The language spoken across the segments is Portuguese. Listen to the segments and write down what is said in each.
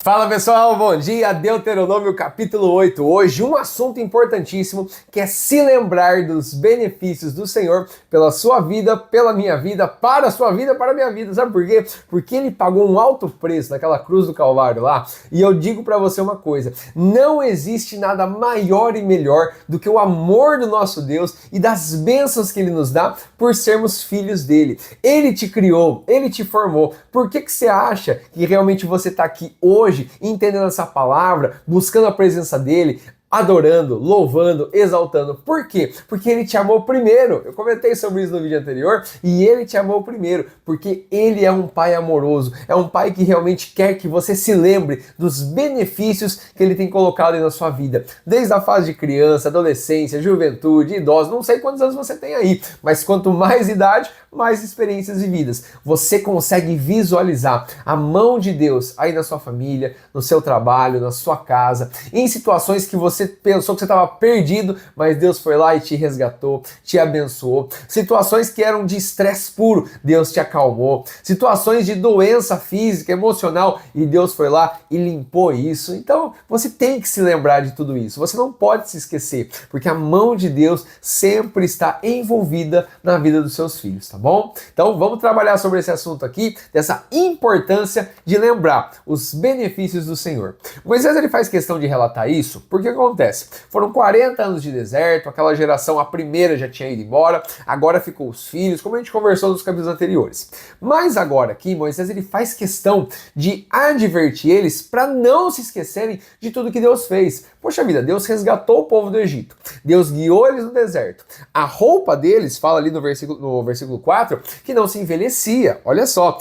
Fala pessoal, bom dia! Deuteronômio capítulo 8. Hoje um assunto importantíssimo que é se lembrar dos benefícios do Senhor pela sua vida, pela minha vida, para a sua vida, para a minha vida. Sabe por quê? Porque ele pagou um alto preço naquela cruz do Calvário lá. E eu digo para você uma coisa, não existe nada maior e melhor do que o amor do nosso Deus e das bênçãos que ele nos dá por sermos filhos dele. Ele te criou, ele te formou. Por que você acha que realmente você está aqui hoje entendendo essa palavra, buscando a presença dele, adorando, louvando, exaltando? Por quê? Porque ele te amou primeiro. Eu comentei sobre isso no vídeo anterior e ele te amou primeiro, porque ele é um pai amoroso, é um pai que realmente quer que você se lembre dos benefícios que ele tem colocado aí na sua vida, desde a fase de criança, adolescência, juventude, idoso, não sei quantos anos você tem aí, mas quanto mais idade, mais experiências vividas. Você consegue visualizar a mão de Deus aí na sua família, no seu trabalho, na sua casa, em situações que você pensou que você estava perdido, mas Deus foi lá e te resgatou, te abençoou. Situações que eram de estresse puro, Deus te acalmou. Situações de doença física, emocional, e Deus foi lá e limpou isso. Então, você tem que se lembrar de tudo isso. Você não pode se esquecer, porque a mão de Deus sempre está envolvida na vida dos seus filhos, tá bom? Então, vamos trabalhar sobre esse assunto aqui, dessa importância de lembrar os benefícios do Senhor. Moisés, ele faz questão de relatar isso, porque o que acontece? Foram 40 anos de deserto, aquela geração, a primeira já tinha ido embora, agora ficou os filhos, como a gente conversou nos capítulos anteriores. Mas agora aqui, Moisés, ele faz questão de advertir eles para não se esquecerem de tudo que Deus fez. Poxa vida, Deus resgatou o povo do Egito, Deus guiou eles no deserto. A roupa deles, fala ali no versículo 4, que não se envelhecia, olha só,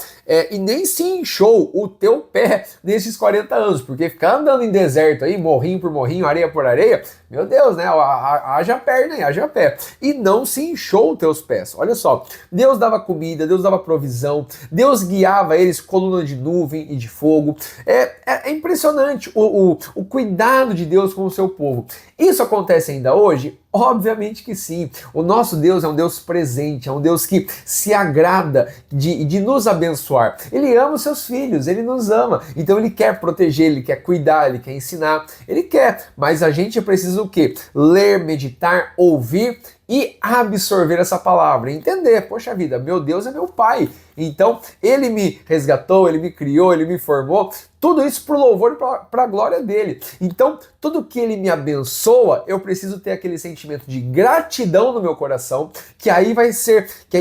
e nem se inchou o teu pé nesses 40 anos, porque ficar andando em deserto aí, morrinho por morrinho, areia por areia, meu Deus, né, haja perna e haja pé, e não se inchou os teus pés, olha só, Deus dava comida, Deus dava provisão, Deus guiava eles, coluna de nuvem e de fogo, é impressionante o cuidado de Deus com o seu povo. Isso acontece ainda hoje? Obviamente que sim. O nosso Deus é um Deus presente, é um Deus que se agrada de nos abençoar. Ele ama os seus filhos, ele nos ama. Então ele quer proteger, ele quer cuidar, ele quer ensinar, ele quer. Mas a gente precisa o quê? Ler, meditar, ouvir e absorver essa palavra, entender, poxa vida, meu Deus é meu pai, então ele me resgatou, ele me criou, ele me formou, tudo isso para o louvor e para a glória dele. Então, tudo que ele me abençoa, eu preciso ter aquele sentimento de gratidão no meu coração, que aí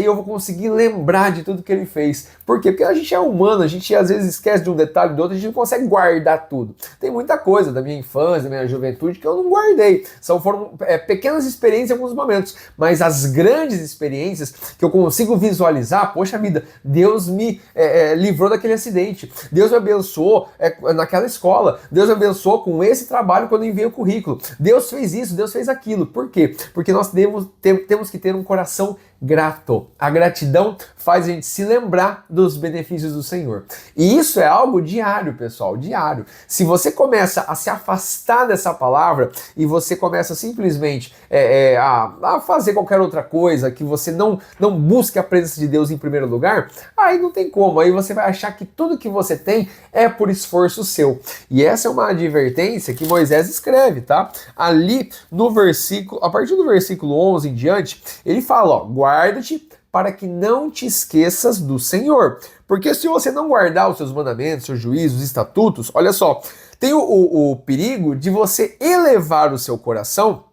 eu vou conseguir lembrar de tudo que ele fez. Por quê? Porque a gente é humano, a gente às vezes esquece de um detalhe do outro, a gente não consegue guardar tudo. Tem muita coisa da minha infância, da minha juventude que eu não guardei. Foram pequenas experiências em alguns momentos, mas as grandes experiências que eu consigo visualizar, poxa vida, Deus me livrou daquele acidente, Deus me abençoou naquela escola, Deus me abençoou com esse trabalho quando eu enviei o currículo, Deus fez isso, Deus fez aquilo. Por quê? Porque nós temos que ter um coração grato. A gratidão faz a gente se lembrar dos benefícios do Senhor. E isso é algo diário, pessoal, diário. Se você começa a se afastar dessa palavra e você começa simplesmente a fazer qualquer outra coisa, que você não busque a presença de Deus em primeiro lugar, aí não tem como. Aí você vai achar que tudo que você tem é por esforço seu. E essa é uma advertência que Moisés escreve, tá? Ali no versículo, a partir do versículo 11 em diante, ele fala, ó, guarda-te para que não te esqueças do Senhor. Porque se você não guardar os seus mandamentos, seus juízos, estatutos, olha só, tem o perigo de você elevar o seu coração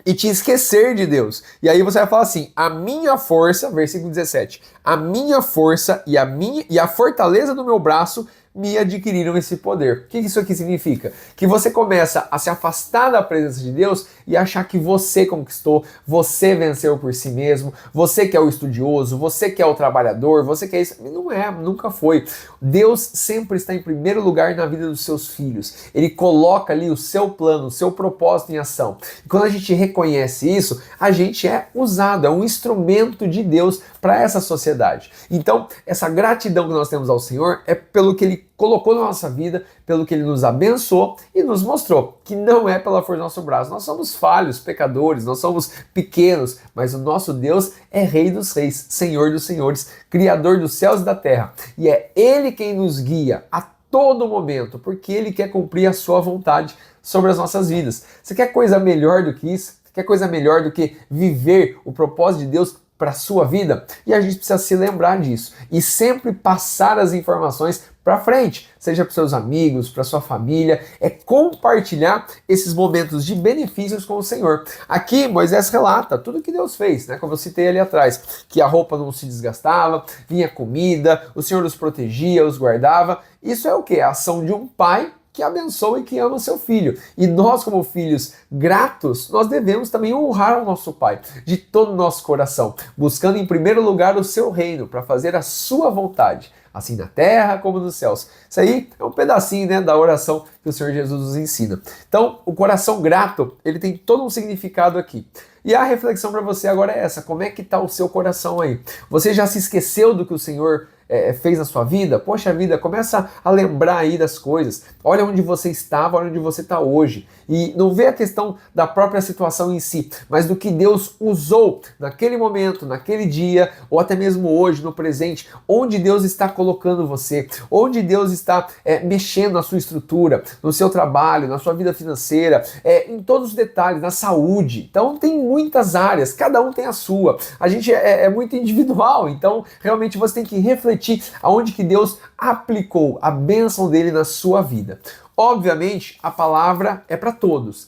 e te esquecer de Deus. E aí você vai falar assim, a minha força, versículo 17, a minha força e a fortaleza do meu braço me adquiriram esse poder. O que isso aqui significa? Que você começa a se afastar da presença de Deus e achar que você conquistou, você venceu por si mesmo, você que é o estudioso, você que é o trabalhador, você que é isso. Não é, nunca foi. Deus sempre está em primeiro lugar na vida dos seus filhos. Ele coloca ali o seu plano, o seu propósito em ação. E quando a gente reconhece isso, a gente é usado, é um instrumento de Deus para essa sociedade. Então, essa gratidão que nós temos ao Senhor é pelo que Ele colocou na nossa vida, pelo que Ele nos abençoou e nos mostrou que não é pela força do nosso braço. Nós somos falhos, pecadores, nós somos pequenos, mas o nosso Deus é Rei dos Reis, Senhor dos Senhores, Criador dos céus e da terra. E é Ele quem nos guia a todo momento, porque Ele quer cumprir a sua vontade sobre as nossas vidas. Você quer coisa melhor do que isso? Você quer coisa melhor do que viver o propósito de Deus para a sua vida? E a gente precisa se lembrar disso e sempre passar as informações para frente, seja para seus amigos, para sua família, é compartilhar esses momentos de benefícios com o Senhor. Aqui Moisés relata tudo que Deus fez, né? Como eu citei ali atrás, que a roupa não se desgastava, vinha comida, o Senhor os protegia, os guardava. Isso é o quê? A ação de um pai que abençoa e que ama seu filho. E nós, como filhos gratos, nós devemos também honrar o nosso Pai de todo o nosso coração, buscando em primeiro lugar o seu reino, para fazer a sua vontade, assim na terra como nos céus. Isso aí é um pedacinho, né, da oração que o Senhor Jesus nos ensina. Então, o coração grato, ele tem todo um significado aqui. E a reflexão para você agora é essa: como é que está o seu coração aí? Você já se esqueceu do que o Senhor fez na sua vida? Poxa vida, começa a lembrar aí das coisas. Olha onde você estava, olha onde você está hoje. E não vê a questão da própria situação em si, mas do que Deus usou naquele momento, naquele dia, ou até mesmo hoje, no presente, onde Deus está colocando você, onde Deus está mexendo na sua estrutura, no seu trabalho, na sua vida financeira, em todos os detalhes, na saúde. Então tem muitas áreas, cada um tem a sua. A gente é muito individual, então realmente você tem que refletir aonde que Deus aplicou a bênção dele na sua vida. Obviamente, a palavra é para todos,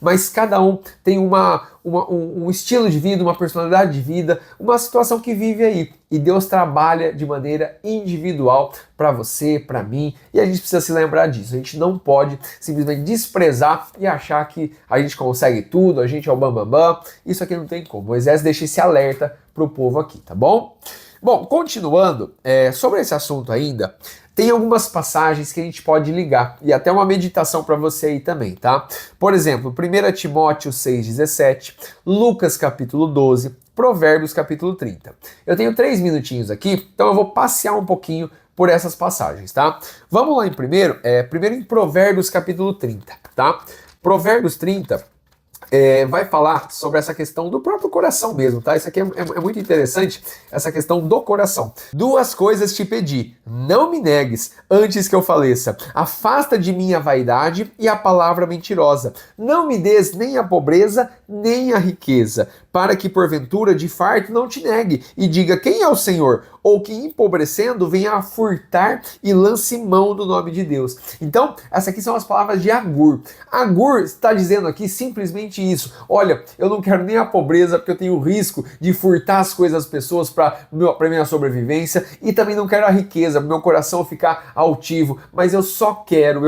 mas cada um tem um estilo de vida, uma personalidade de vida, uma situação que vive aí. E Deus trabalha de maneira individual para você, para mim, e a gente precisa se lembrar disso. A gente não pode simplesmente desprezar e achar que a gente consegue tudo, a gente é o bambambam. Isso aqui não tem como. Moisés deixa esse alerta para o povo aqui, tá bom? Bom, continuando, sobre esse assunto ainda, tem algumas passagens que a gente pode ligar, e até uma meditação para você aí também, tá? Por exemplo, 1 Timóteo 6,17, Lucas capítulo 12, Provérbios capítulo 30. Eu tenho 3 minutinhos aqui, então eu vou passear um pouquinho por essas passagens, tá? Vamos lá primeiro em Provérbios capítulo 30, tá? Provérbios 30... vai falar sobre essa questão do próprio coração mesmo, tá? Isso aqui é muito interessante, essa questão do coração. 2 coisas te pedi, não me negues antes que eu faleça. Afasta de mim a vaidade e a palavra mentirosa. Não me des nem a pobreza, nem a riqueza, para que porventura de farto não te negue e diga quem é o Senhor, ou que empobrecendo venha a furtar e lance mão do nome de Deus. Então, essas aqui são as palavras de Agur. Agur está dizendo aqui simplesmente isso: olha, eu não quero nem a pobreza, porque eu tenho o risco de furtar as coisas das pessoas para minha sobrevivência, e também não quero a riqueza, para meu coração ficar altivo, mas eu só quero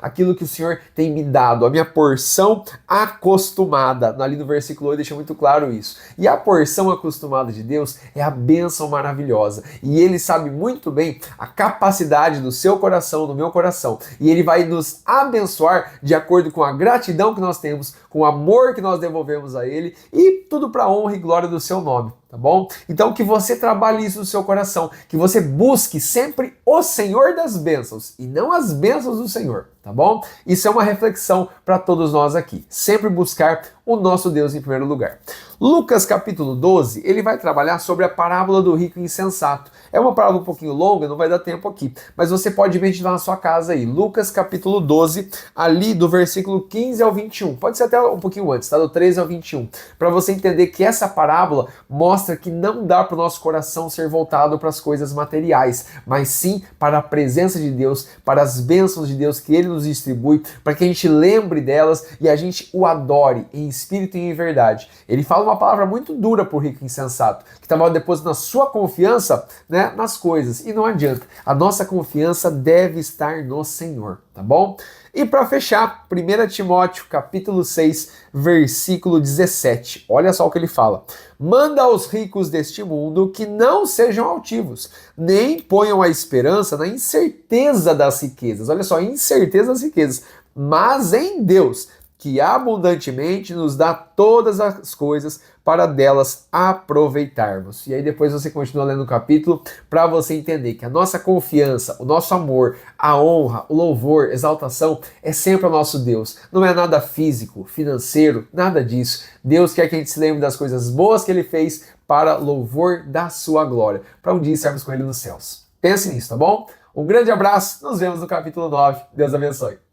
aquilo que o Senhor tem me dado, a minha porção acostumada. Ali no versículo 8 deixa muito claro isso. E a porção acostumada de Deus é a bênção maravilhosa. E Ele sabe muito bem a capacidade do seu coração, do meu coração. E Ele vai nos abençoar de acordo com a gratidão que nós temos, com o amor que nós devolvemos a Ele, e tudo para a honra e glória do seu nome. Tá bom? Então que você trabalhe isso no seu coração, que você busque sempre o Senhor das bênçãos e não as bênçãos do Senhor, tá bom? Isso é uma reflexão para todos nós aqui, sempre buscar o nosso Deus em primeiro lugar. Lucas capítulo 12, ele vai trabalhar sobre a parábola do rico insensato. É uma parábola um pouquinho longa, não vai dar tempo aqui, mas você pode meditar na sua casa aí. Lucas capítulo 12, ali do versículo 15 ao 21, pode ser até um pouquinho antes, tá? Do 13 ao 21, para você entender que essa parábola mostra que não dá para o nosso coração ser voltado para as coisas materiais, mas sim para a presença de Deus, para as bênçãos de Deus que Ele nos distribui, para que a gente lembre delas e a gente o adore em espírito e em verdade. Ele fala uma palavra muito dura para o rico insensato, que estava depositando a sua confiança, né, nas coisas, e não adianta. A nossa confiança deve estar no Senhor, tá bom? E para fechar, 1 Timóteo capítulo 6, versículo 17. Olha só o que ele fala. Manda aos ricos deste mundo que não sejam altivos, nem ponham a esperança na incerteza das riquezas. Olha só, incerteza das riquezas, mas em Deus, que abundantemente nos dá todas as coisas para delas aproveitarmos. E aí depois você continua lendo o capítulo para você entender que a nossa confiança, o nosso amor, a honra, o louvor, exaltação é sempre ao nosso Deus. Não é nada físico, financeiro, nada disso. Deus quer que a gente se lembre das coisas boas que Ele fez para louvor da sua glória, para um dia estarmos com Ele nos céus. Pense nisso, tá bom? Um grande abraço, nos vemos no capítulo 9. Deus abençoe.